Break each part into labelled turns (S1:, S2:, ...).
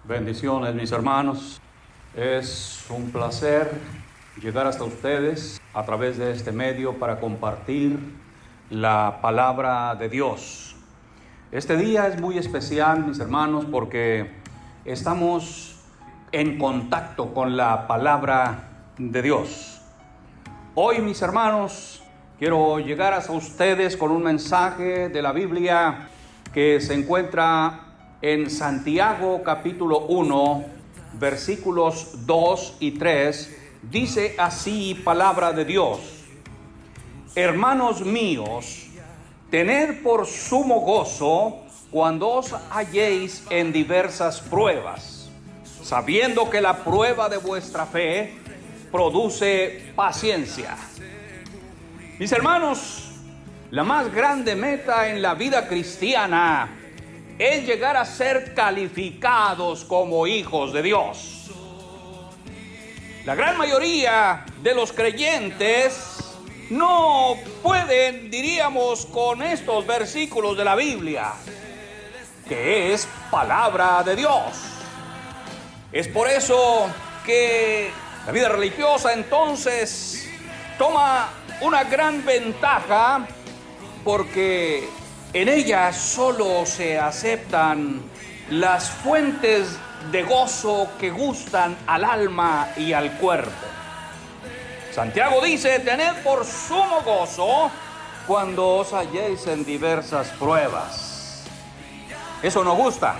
S1: Bendiciones, mis hermanos. Es un placer llegar hasta ustedes a través de este medio para compartir la palabra de Dios. Este día es muy especial, mis hermanos, porque estamos en contacto con la palabra de Dios. Hoy, mis hermanos, quiero llegar hasta ustedes con un mensaje de la Biblia que se encuentra en Santiago capítulo 1, versículos 2 y 3, dice así palabra de Dios: Hermanos míos, tened por sumo gozo cuando os halléis en diversas pruebas, sabiendo que la prueba de vuestra fe produce paciencia. Mis hermanos, la más grande meta en la vida cristiana es llegar a ser calificados como hijos de Dios. La gran mayoría de los creyentes no pueden, diríamos, con estos versículos de la Biblia, que es palabra de Dios. Es por eso que la vida religiosa entonces toma una gran ventaja, porque en ella solo se aceptan las fuentes de gozo que gustan al alma y al cuerpo. Santiago dice: tened por sumo gozo cuando os halléis en diversas pruebas. Eso no gusta.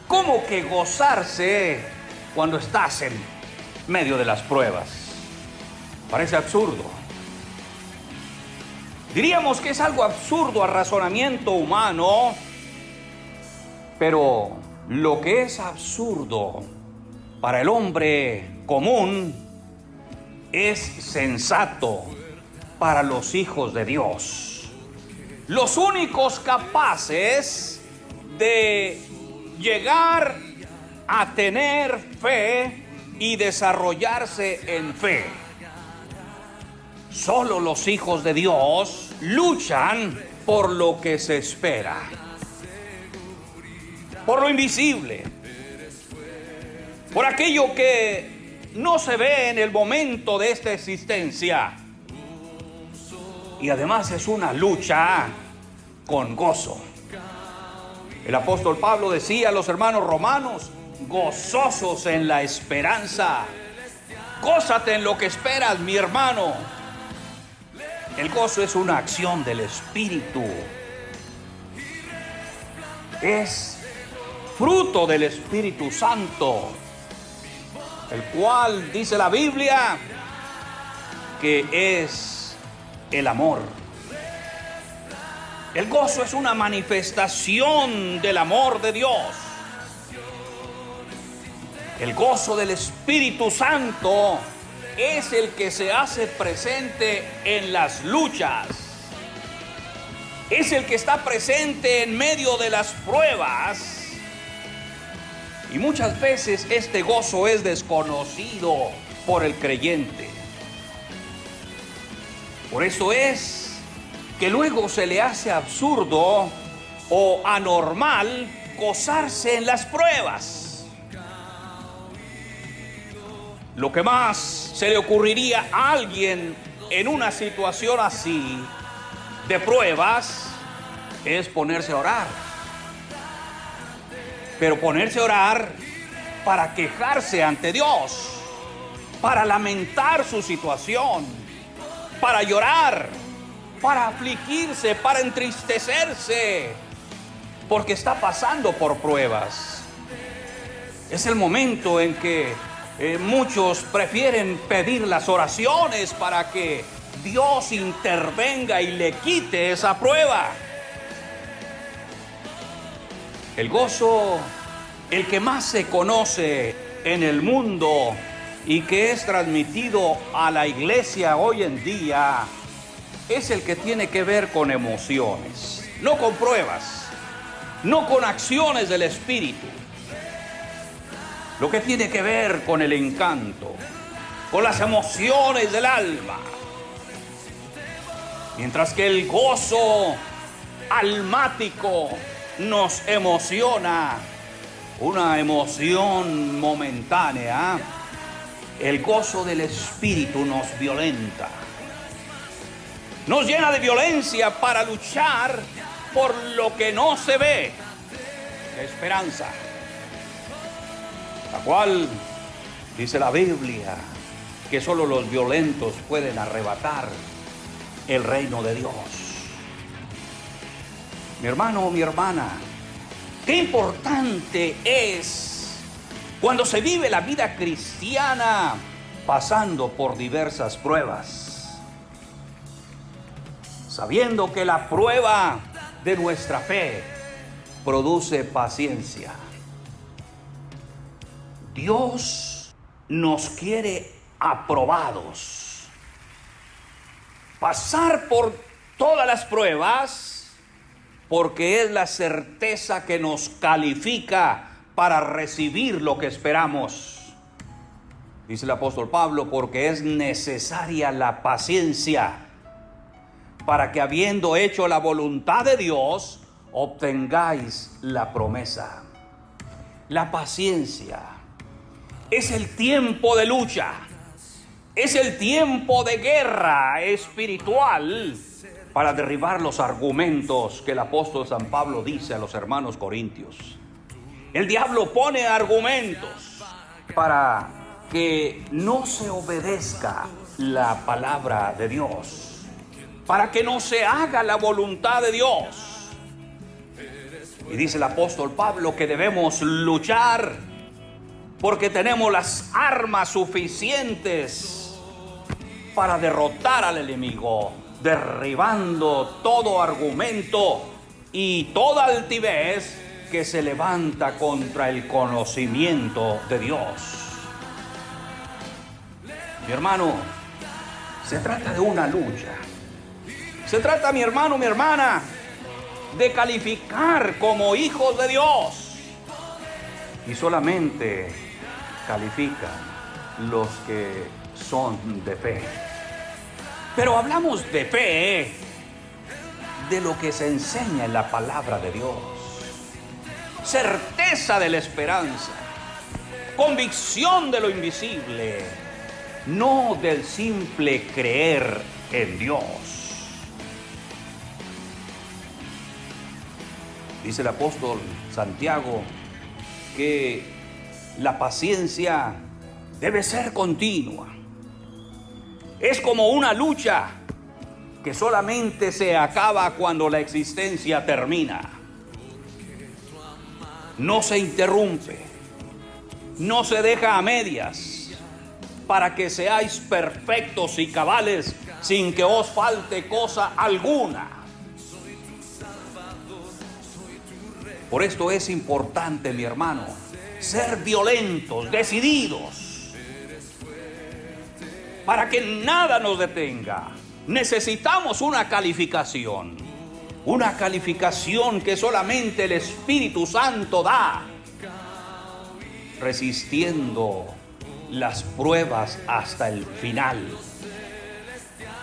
S1: ¿Cómo que gozarse cuando estás en medio de las pruebas? Parece absurdo. Diríamos que es algo absurdo al razonamiento humano, pero lo que es absurdo para el hombre común es sensato para los hijos de Dios. Los únicos capaces de llegar a tener fe y desarrollarse en fe. Solo los hijos de Dios luchan por lo que se espera, por lo invisible, por aquello que no se ve en el momento de esta existencia. Y además es una lucha con gozo. El apóstol Pablo decía a los hermanos romanos: gozosos en la esperanza. Gózate en lo que esperas, mi hermano. El gozo es una acción del Espíritu. Es fruto del Espíritu Santo, el cual dice la Biblia que es el amor. El gozo es una manifestación del amor de Dios. El gozo del Espíritu Santo es el que se hace presente en las luchas. Es el que está presente en medio de las pruebas. Y muchas veces este gozo es desconocido por el creyente. Por eso es que luego se le hace absurdo o anormal gozarse en las pruebas. Lo que más se le ocurriría a alguien en una situación así de pruebas es ponerse a orar. Pero ponerse a orar para quejarse ante Dios, para lamentar su situación, para llorar, para afligirse, para entristecerse, porque está pasando por pruebas. Es el momento en que muchos prefieren pedir las oraciones para que Dios intervenga y le quite esa prueba. El gozo, el que más se conoce en el mundo y que es transmitido a la iglesia hoy en día, es el que tiene que ver con emociones, no con pruebas, no con acciones del Espíritu. Lo que tiene que ver con el encanto, con las emociones del alma. Mientras que el gozo almático nos emociona, una emoción momentánea, el gozo del Espíritu nos violenta. Nos llena de violencia para luchar por lo que no se ve. La esperanza, la cual dice la Biblia que solo los violentos pueden arrebatar el reino de Dios. Mi hermano o mi hermana, qué importante es cuando se vive la vida cristiana pasando por diversas pruebas, sabiendo que la prueba de nuestra fe produce paciencia. Dios nos quiere aprobados. Pasar por todas las pruebas porque es la certeza que nos califica para recibir lo que esperamos. Dice el apóstol Pablo, porque es necesaria la paciencia para que habiendo hecho la voluntad de Dios, obtengáis la promesa. La paciencia es el tiempo de lucha, es el tiempo de guerra espiritual para derribar los argumentos que el apóstol San Pablo dice a los hermanos corintios. El diablo pone argumentos para que no se obedezca la palabra de Dios, para que no se haga la voluntad de Dios. Y dice el apóstol Pablo que debemos luchar porque tenemos las armas suficientes para derrotar al enemigo, derribando todo argumento y toda altivez que se levanta contra el conocimiento de Dios. Mi hermano, se trata de una lucha. Se trata, mi hermano, mi hermana, de calificar como hijos de Dios. Y solamente califican los que son de fe. Pero hablamos de fe, de lo que se enseña en la palabra de Dios. Certeza de la esperanza, convicción de lo invisible, no del simple creer en Dios. Dice el apóstol Santiago que la paciencia debe ser continua. Es como una lucha que solamente se acaba cuando la existencia termina. No se interrumpe, no se deja a medias, para que seáis perfectos y cabales sin que os falte cosa alguna. Por esto es importante, mi hermano, ser violentos, decididos, para que nada nos detenga. Necesitamos una calificación que solamente el Espíritu Santo da, resistiendo las pruebas hasta el final,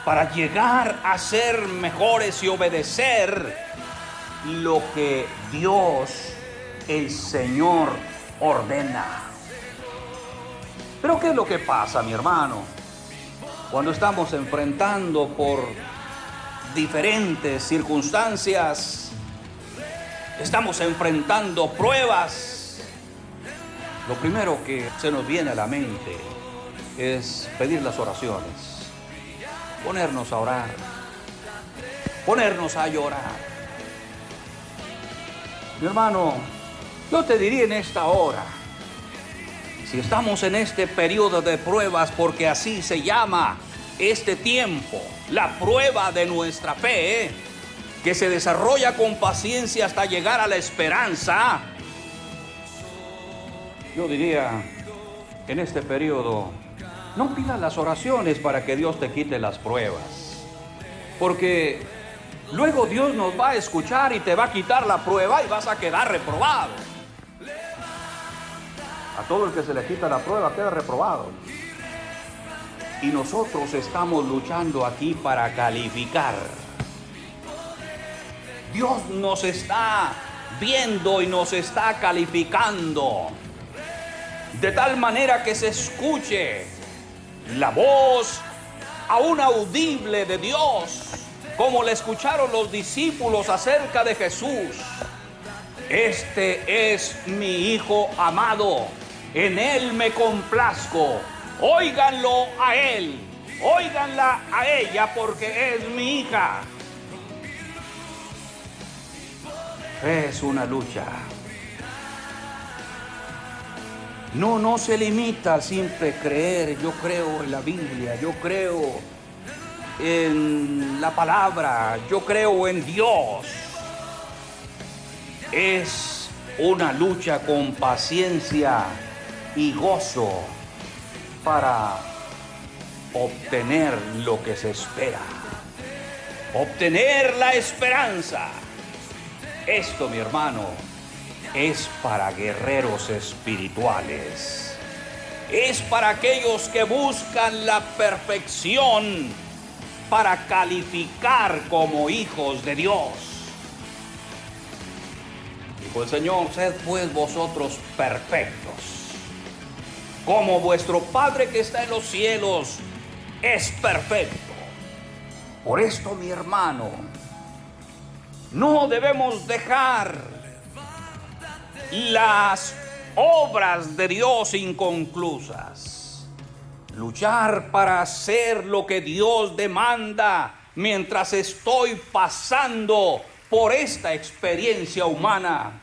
S1: para llegar a ser mejores y obedecer lo que Dios, el Señor, ordena. Pero ¿qué es lo que pasa, mi hermano? Cuando estamos enfrentando por diferentes circunstancias, estamos enfrentando pruebas, lo primero que se nos viene a la mente es pedir las oraciones, ponernos a orar, ponernos a llorar. Mi hermano, yo te diría en esta hora, si estamos en este periodo de pruebas, porque así se llama este tiempo, la prueba de nuestra fe, que se desarrolla con paciencia hasta llegar a la esperanza. Yo diría, en este periodo, no pidas las oraciones para que Dios te quite las pruebas, porque luego Dios nos va a escuchar y te va a quitar la prueba y vas a quedar reprobado. A todo el que se le quita la prueba queda reprobado. Y nosotros estamos luchando aquí para calificar. Dios nos está viendo y nos está calificando, de tal manera que se escuche la voz aún audible de Dios, como le escucharon los discípulos acerca de Jesús. Este es mi Hijo amado, en Él me complazco. Óiganlo a Él, óiganla a ella, porque es mi hija. Es una lucha. No se limita al simple creer. Yo creo en la Biblia, yo creo en la palabra, yo creo en Dios. Es una lucha con paciencia y gozo para obtener lo que se espera, obtener la esperanza. Esto, mi hermano, es para guerreros espirituales. Es para aquellos que buscan la perfección para calificar como hijos de Dios. Dijo el Señor: sed pues vosotros perfectos, como vuestro Padre que está en los cielos es perfecto. Por esto, mi hermano, no debemos dejar las obras de Dios inconclusas. Luchar para hacer lo que Dios demanda mientras estoy pasando por esta experiencia humana.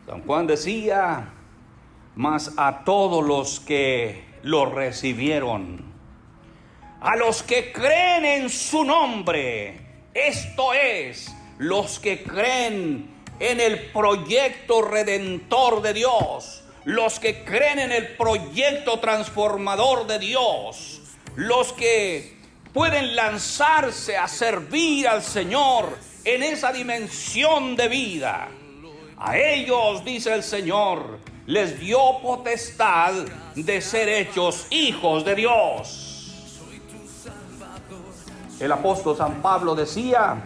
S1: San Juan decía: mas a todos los que lo recibieron, a los que creen en su nombre, esto es, los que creen en el proyecto redentor de Dios, los que creen en el proyecto transformador de Dios, los que pueden lanzarse a servir al Señor en esa dimensión de vida. A ellos, dice el Señor, les dio potestad de ser hechos hijos de Dios. El apóstol San Pablo decía: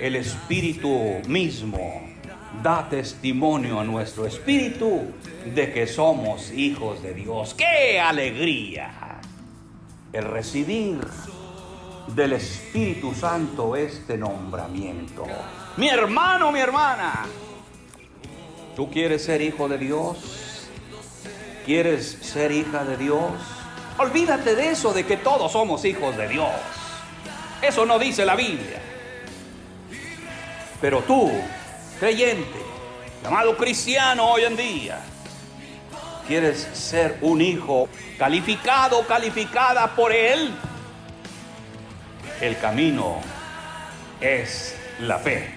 S1: el Espíritu mismo da testimonio a nuestro espíritu de que somos hijos de Dios. ¡Qué alegría! El recibir del Espíritu Santo este nombramiento. Mi hermano, mi hermana, ¿tú quieres ser hijo de Dios? ¿Quieres ser hija de Dios? Olvídate de eso de que todos somos hijos de Dios. Eso no dice la Biblia. Pero tú, creyente, llamado cristiano hoy en día, ¿quieres ser un hijo calificado, calificada por Él? El camino es la fe.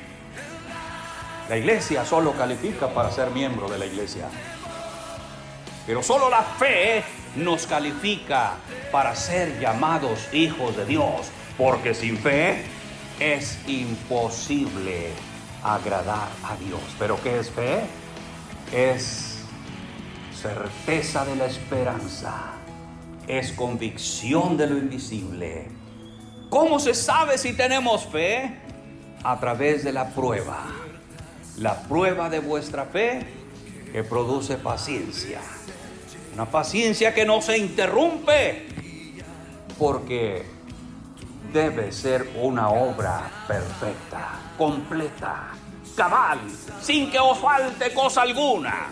S1: La iglesia solo califica para ser miembro de la iglesia, pero solo la fe nos califica para ser llamados hijos de Dios, porque sin fe es imposible agradar a Dios. ¿Pero qué es fe? Es certeza de la esperanza, es convicción de lo invisible. ¿Cómo se sabe si tenemos fe? A través de la prueba de vuestra fe, que produce paciencia, una paciencia que no se interrumpe, porque debe ser una obra perfecta, completa, cabal, sin que os falte cosa alguna.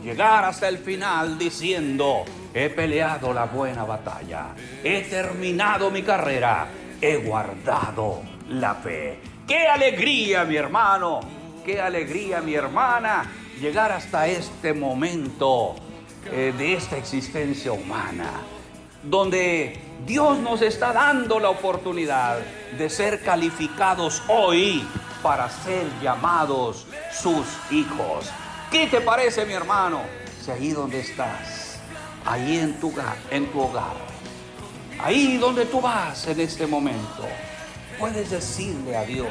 S1: Llegar hasta el final diciendo: he peleado la buena batalla, he terminado mi carrera, he guardado la fe. ¡Qué alegría, mi hermano! ¡Qué alegría, mi hermana! Llegar hasta este momento de esta existencia humana, donde Dios nos está dando la oportunidad de ser calificados hoy para ser llamados sus hijos. ¿Qué te parece, mi hermano? Si ahí donde estás, ahí en tu hogar, ahí donde tú vas en este momento, puedes decirle a Dios: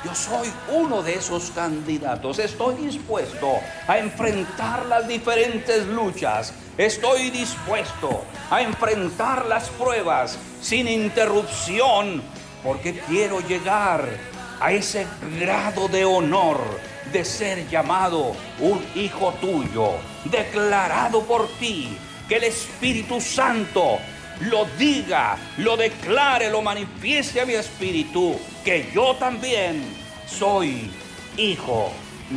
S1: yo soy uno de esos candidatos, estoy dispuesto a enfrentar las diferentes luchas, estoy dispuesto a enfrentar las pruebas sin interrupción, porque quiero llegar a ese grado de honor de ser llamado un hijo tuyo, declarado por ti, que el Espíritu Santo lo diga, lo declare, lo manifieste a mi espíritu, que yo también soy hijo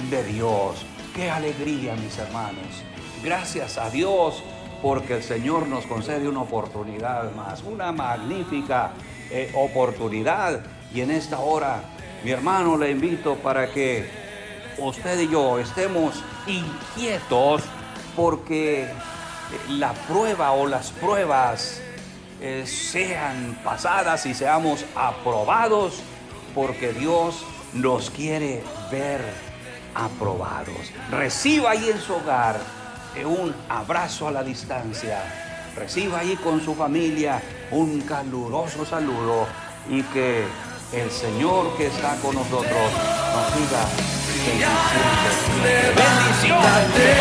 S1: de Dios. ¡Qué alegría, mis hermanos! Gracias a Dios, porque el Señor nos concede una oportunidad más, una magnífica oportunidad. Y en esta hora, mi hermano, le invito para que usted y yo estemos inquietos porque la prueba o las pruebas sean pasadas y seamos aprobados, porque Dios nos quiere ver aprobados. Reciba ahí en su hogar un abrazo a la distancia. Reciba ahí con su familia un caluroso saludo, y que el Señor que está con nosotros nos siga bendiciendo. ¡Bendiciones!